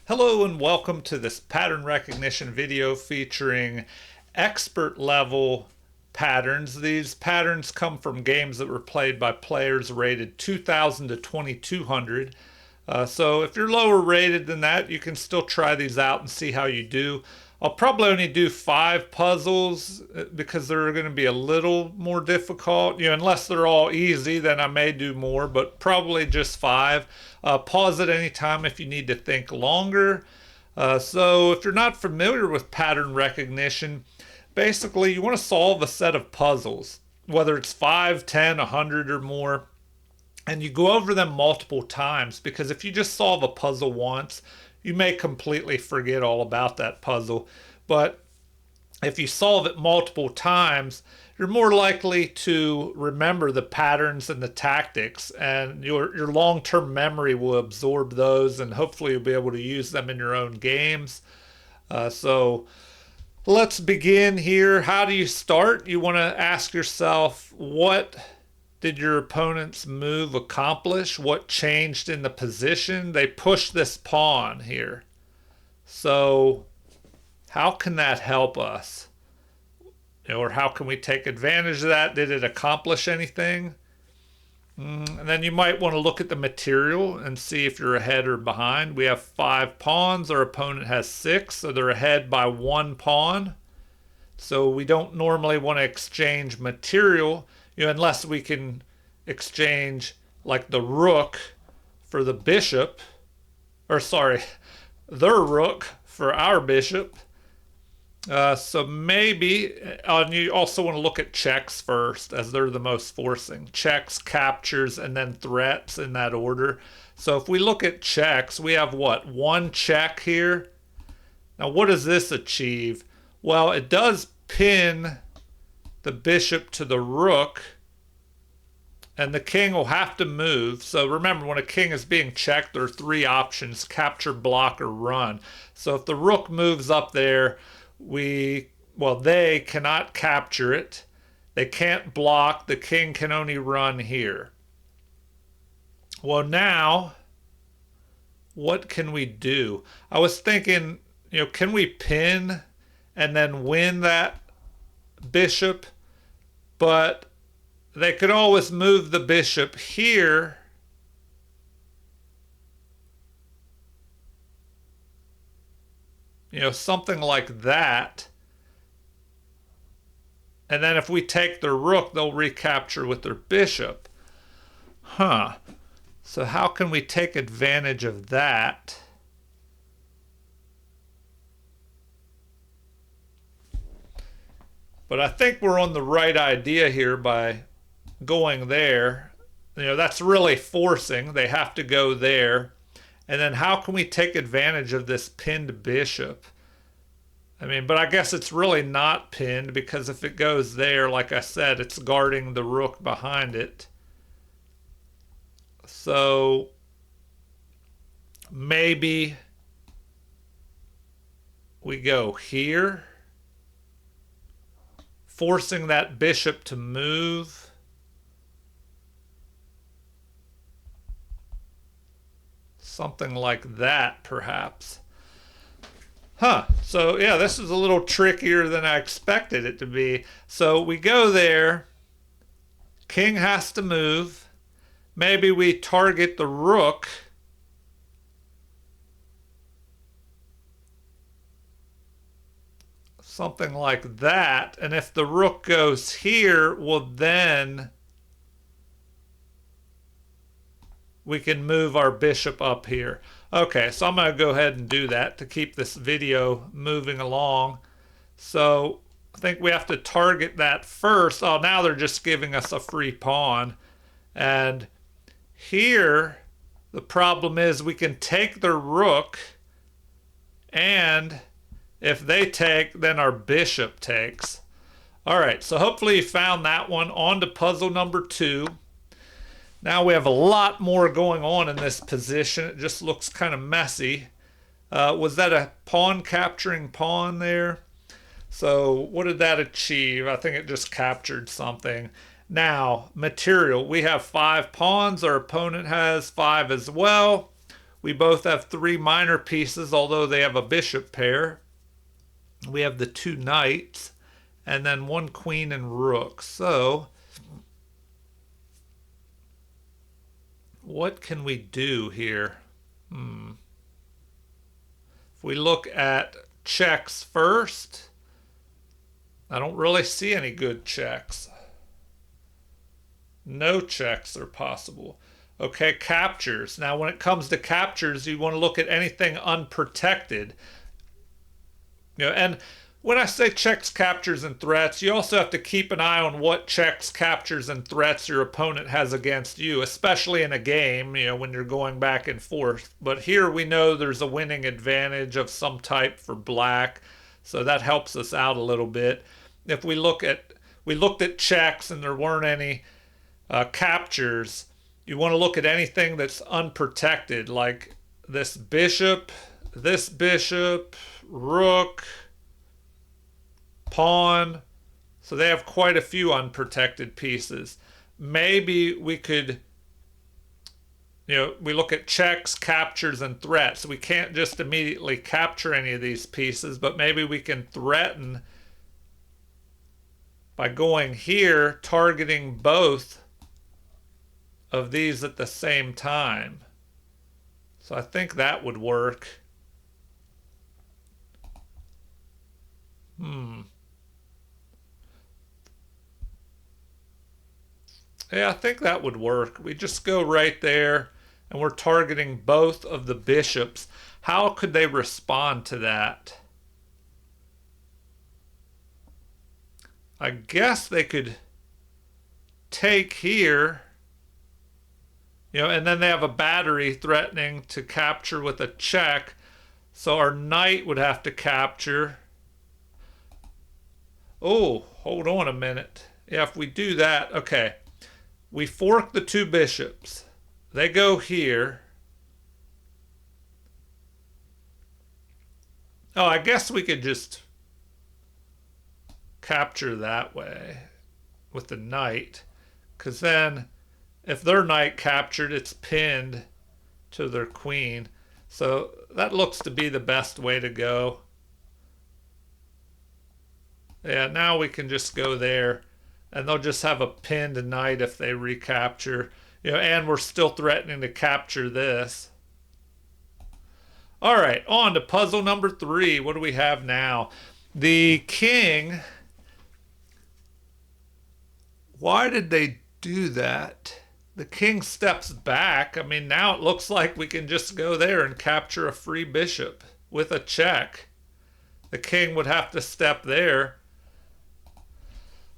Hello and welcome to this pattern recognition video featuring expert level patterns. These patterns come from games that were played by players rated 2000 to 2200. So if you're lower rated than that, you can still try these out and see how you do. I'll probably only do 5 puzzles because they're going to be a little more difficult. Unless they're all easy, then I may do more, but probably just 5. Pause at any time if you need to think longer. So if you're not familiar with pattern recognition, basically you want to solve a set of puzzles, whether it's 5, 10, 100 or more. And you go over them multiple times because if you just solve a puzzle once, you may completely forget all about that puzzle. But if you solve it multiple times, you're more likely to remember the patterns and the tactics, and your long-term memory will absorb those, and hopefully you'll be able to use them in your own games. So let's begin here. How do you start? You want to ask yourself, what did your opponent's move accomplish? What changed in the position? They pushed this pawn here. So how can that help us? Or how can we take advantage of that? Did it accomplish anything? And then you might want to look at the material and see if you're ahead or behind. We have 5 pawns. Our opponent has 6, so they're ahead by 1 pawn. So we don't normally want to exchange material, unless we can exchange like the rook for the bishop, or sorry, their rook for our bishop. So maybe, and you also want to look at checks first, as they're the most forcing. Checks, captures, and then threats in that order. So if we look at checks, we have what? 1 check here. Now what does this achieve? Well, it does pin the bishop to the rook, and the king will have to move. So remember, when a king is being checked, there are 3 options: capture, block, or run. So if the rook moves up there, they cannot capture it. They can't block. The king can only run here. Well, now, what can we do? I was thinking, can we pin and then win that bishop? But they could always move the bishop here. Something like that. And then if we take their rook, they'll recapture with their bishop. So how can we take advantage of that? But I think we're on the right idea here by going there. That's really forcing. They have to go there. And then how can we take advantage of this pinned bishop? But I guess it's really not pinned, because if it goes there, like I said, it's guarding the rook behind it. So maybe we go here, forcing that bishop to move. Something like that, perhaps. So yeah, this is a little trickier than I expected it to be. So we go there. King has to move. Maybe we target the rook. Something like that. And if the rook goes here, well, then we can move our bishop up here. Okay, so I'm going to go ahead and do that to keep this video moving along. So I think we have to target that first. Oh, now they're just giving us a free pawn. And here, the problem is we can take their rook, and if they take, then our bishop takes. All right, so hopefully you found that one. On to puzzle number 2. Now we have a lot more going on in this position. It just looks kind of messy. Was that a pawn capturing pawn there? So what did that achieve? I think it just captured something. Now, material. We have 5 pawns. Our opponent has 5 as well. We both have 3 minor pieces, although they have a bishop pair. We have the 2 knights, and then 1 queen and rook. So, what can we do here? If we look at checks first, I don't really see any good checks. No checks are possible. Okay, captures. Now, when it comes to captures, you want to look at anything unprotected. And when I say checks, captures, and threats, you also have to keep an eye on what checks, captures, and threats your opponent has against you, especially in a game, when you're going back and forth. But here we know there's a winning advantage of some type for black, so that helps us out a little bit. If we looked at checks and there weren't any captures, you want to look at anything that's unprotected, like this bishop, rook, pawn. So they have quite a few unprotected pieces. Maybe we could, we look at checks, captures, and threats. We can't just immediately capture any of these pieces, but maybe we can threaten by going here, targeting both of these at the same time. So I think that would work. Yeah, I think that would work. We just go right there and we're targeting both of the bishops. How could they respond to that? I guess they could take here, and then they have a battery threatening to capture with a check. So our knight would have to capture. Oh, hold on a minute. Yeah, if we do that, okay. We fork the 2 bishops. They go here. Oh, I guess we could just capture that way with the knight. Because then, if their knight captured, it's pinned to their queen. So that looks to be the best way to go. Yeah, now we can just go there. And they'll just have a pinned knight if they recapture. And we're still threatening to capture this. All right, on to puzzle number 3. What do we have now? The king. Why did they do that? The king steps back. I mean, now it looks like we can just go there and capture a free bishop with a check. The king would have to step there.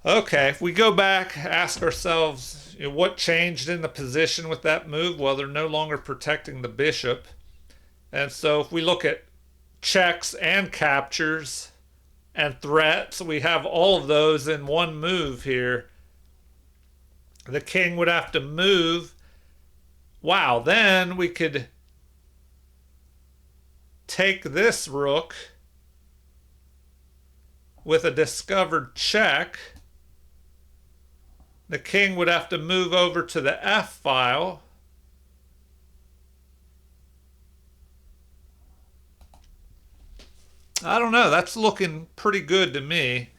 Okay, if we go back, ask ourselves, what changed in the position with that move? Well, they're no longer protecting the bishop. And so if we look at checks and captures and threats, we have all of those in one move here. The king would have to move. Wow, then we could take this rook with a discovered check. The king would have to move over to the F file. I don't know. That's looking pretty good to me.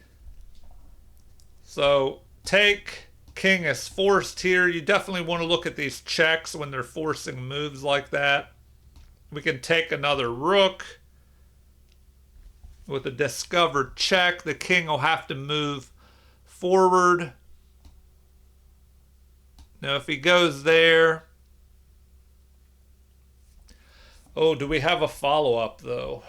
So take, king is forced here. You definitely want to look at these checks when they're forcing moves like that. We can take another rook. With a discovered check, the king will have to move forward. Now, if he goes there... Oh, do we have a follow-up, though?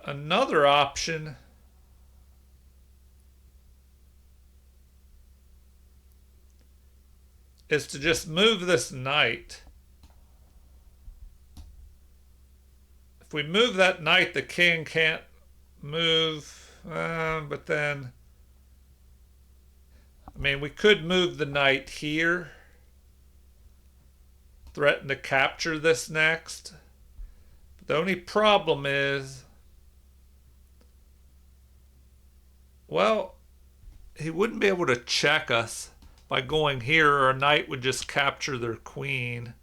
Another option is to just move this knight. If we move that knight, the king can't move, but then, I mean, we could move the knight here, threaten to capture this next. But the only problem is, well, he wouldn't be able to check us by going here, or a knight would just capture their queen.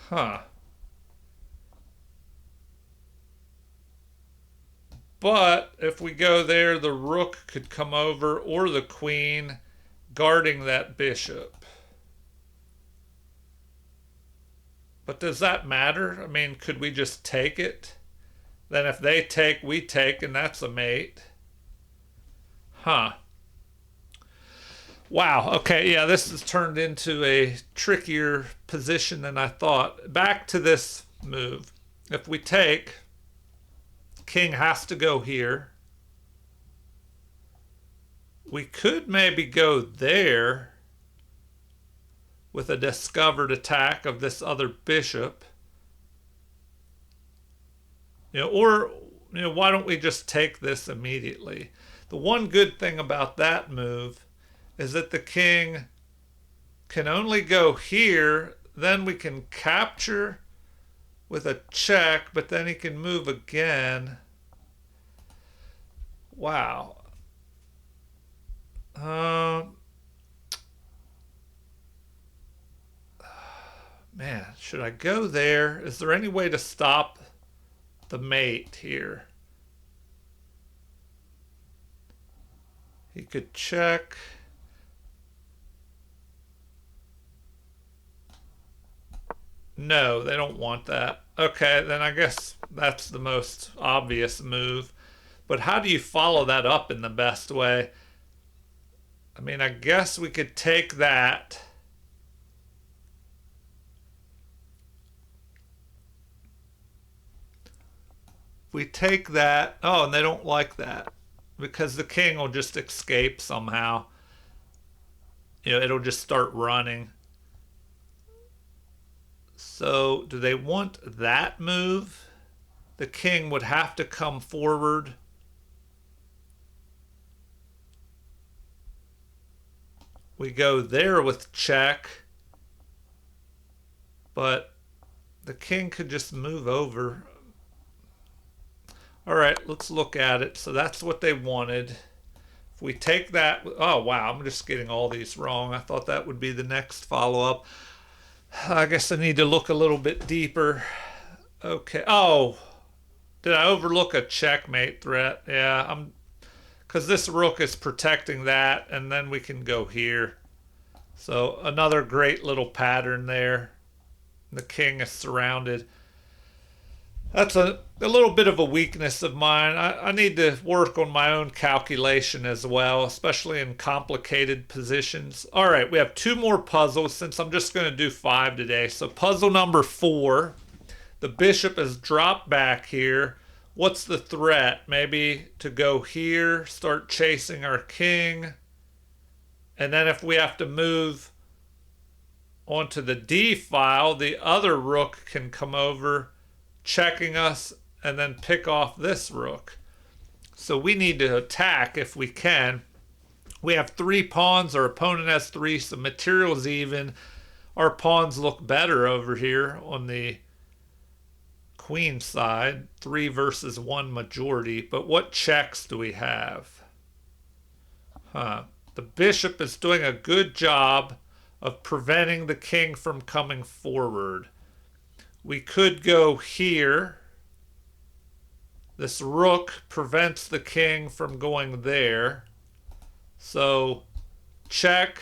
Huh. But if we go there, the rook could come over, or the queen, guarding that bishop. But does that matter? I mean, could we just take it? Then if they take, we take, and that's a mate. Huh. Wow. Okay. Yeah, this has turned into a trickier position than I thought. Back to this move. If we take, king has to go here. We could maybe go there with a discovered attack of this other bishop. Or why don't we just take this immediately? The one good thing about that move is that the king can only go here, then we can capture with a check, but then he can move again. Wow. Man, should I go there? Is there any way to stop the mate here? He could check. No, they don't want that. Okay, then I guess that's the most obvious move. But how do you follow that up in the best way? I mean, I guess we could take that. We take that. Oh, and they don't like that because the king will just escape somehow. It'll just start running. So, do they want that move? The king would have to come forward. We go there with check. But the king could just move over. All right, let's look at it. So that's what they wanted. If we take that, oh wow, I'm just getting all these wrong. I thought that would be the next follow-up. I guess I need to look a little bit deeper. Okay. Oh, did I overlook a checkmate threat? Yeah, because this rook is protecting that, and then we can go here. So another great little pattern there. The king is surrounded. That's a little bit of a weakness of mine. I need to work on my own calculation as well, especially in complicated positions. All right, we have 2 more puzzles since I'm just going to do 5 today. So puzzle number 4, the bishop is dropped back here. What's the threat? Maybe to go here, start chasing our king. And then if we have to move onto the D file, the other rook can come over, checking us, and then pick off this rook. So we need to attack if we can. We have 3 pawns. Our opponent has 3, so material's even. Our pawns look better over here on the queen side. 3 versus 1 majority. But what checks do we have? The bishop is doing a good job of preventing the king from coming forward. We could go here. This rook prevents the king from going there. So check.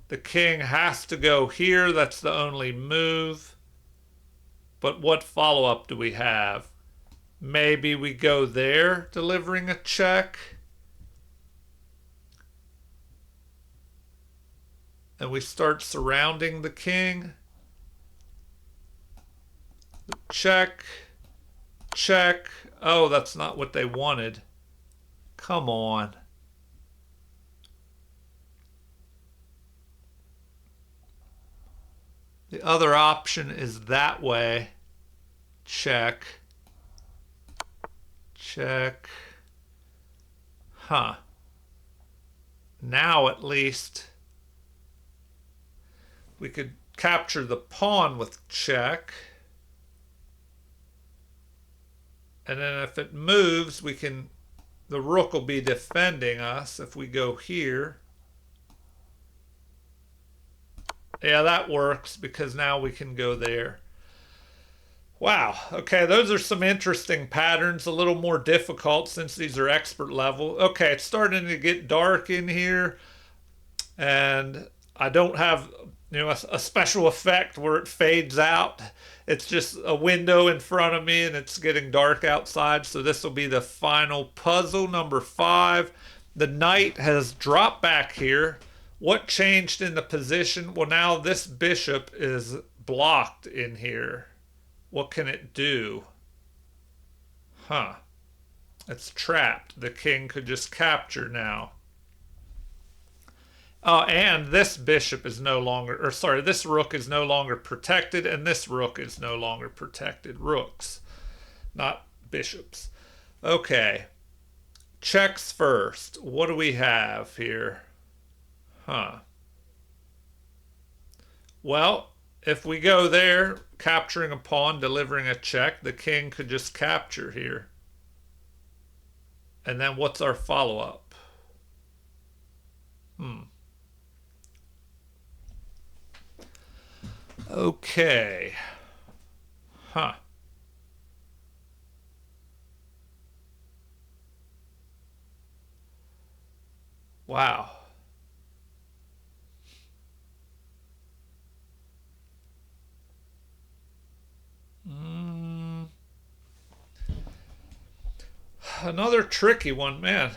The king has to go here. That's the only move. But what follow-up do we have? Maybe we go there, delivering a check. And we start surrounding the king. Check. Check. Oh, that's not what they wanted. Come on. The other option is that way. Check. Check. Huh. Now at least we could capture the pawn with check. And then if it moves, we can the rook will be defending us if we go here. Yeah, that works because now we can go there. Wow. Okay, those are some interesting patterns, a little more difficult since these are expert level. Okay, it's starting to get dark in here, and I don't have, a special effect where it fades out. It's just a window in front of me and it's getting dark outside. So this will be the final puzzle, number 5. The knight has dropped back here. What changed in the position? Well, now this bishop is blocked in here. What can it do? Huh. It's trapped. The king could just capture now. Oh, and this bishop is no longer, or sorry, this rook is no longer protected, and this rook is no longer protected. Rooks, not bishops. Okay. Checks first. What do we have here? Huh. Well, if we go there, capturing a pawn, delivering a check, the king could just capture here. And then what's our follow-up? Okay. Huh. Wow. Another tricky one, man.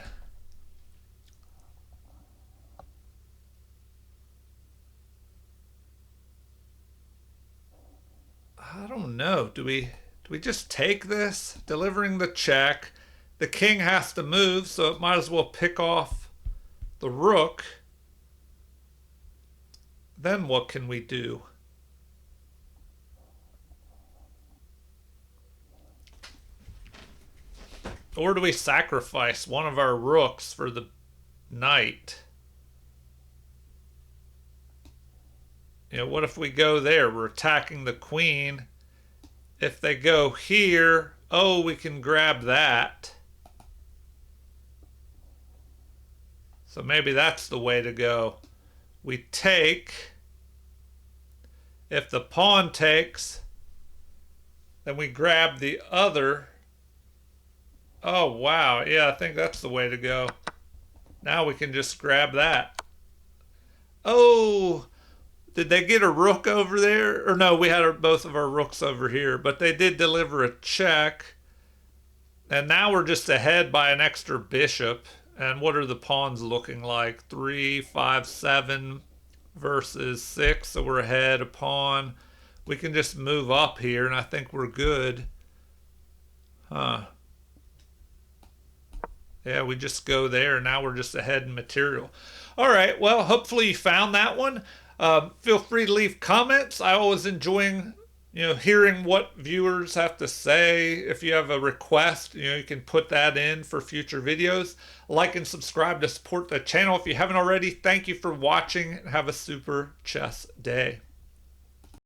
I don't know. Do we just take this? Delivering the check. The king has to move, so it might as well pick off the rook. Then what can we do? Or do we sacrifice one of our rooks for the knight? What if we go there? We're attacking the queen. If they go here, oh, we can grab that. So maybe that's the way to go. We take. If the pawn takes, then we grab the other. Oh, wow. Yeah, I think that's the way to go. Now we can just grab that. Oh, did they get a rook over there? Or no, we had both of our rooks over here. But they did deliver a check. And now we're just ahead by an extra bishop. And what are the pawns looking like? 3, 5, 7 versus 6. So we're ahead a pawn. We can just move up here, and I think we're good. Huh. Yeah, we just go there. Now we're just ahead in material. All right. Well, hopefully you found that one. Feel free to leave comments. I always enjoying, hearing what viewers have to say. If you have a request, you can put that in for future videos. Like and subscribe to support the channel if you haven't already. Thank you for watching. Have a super chess day.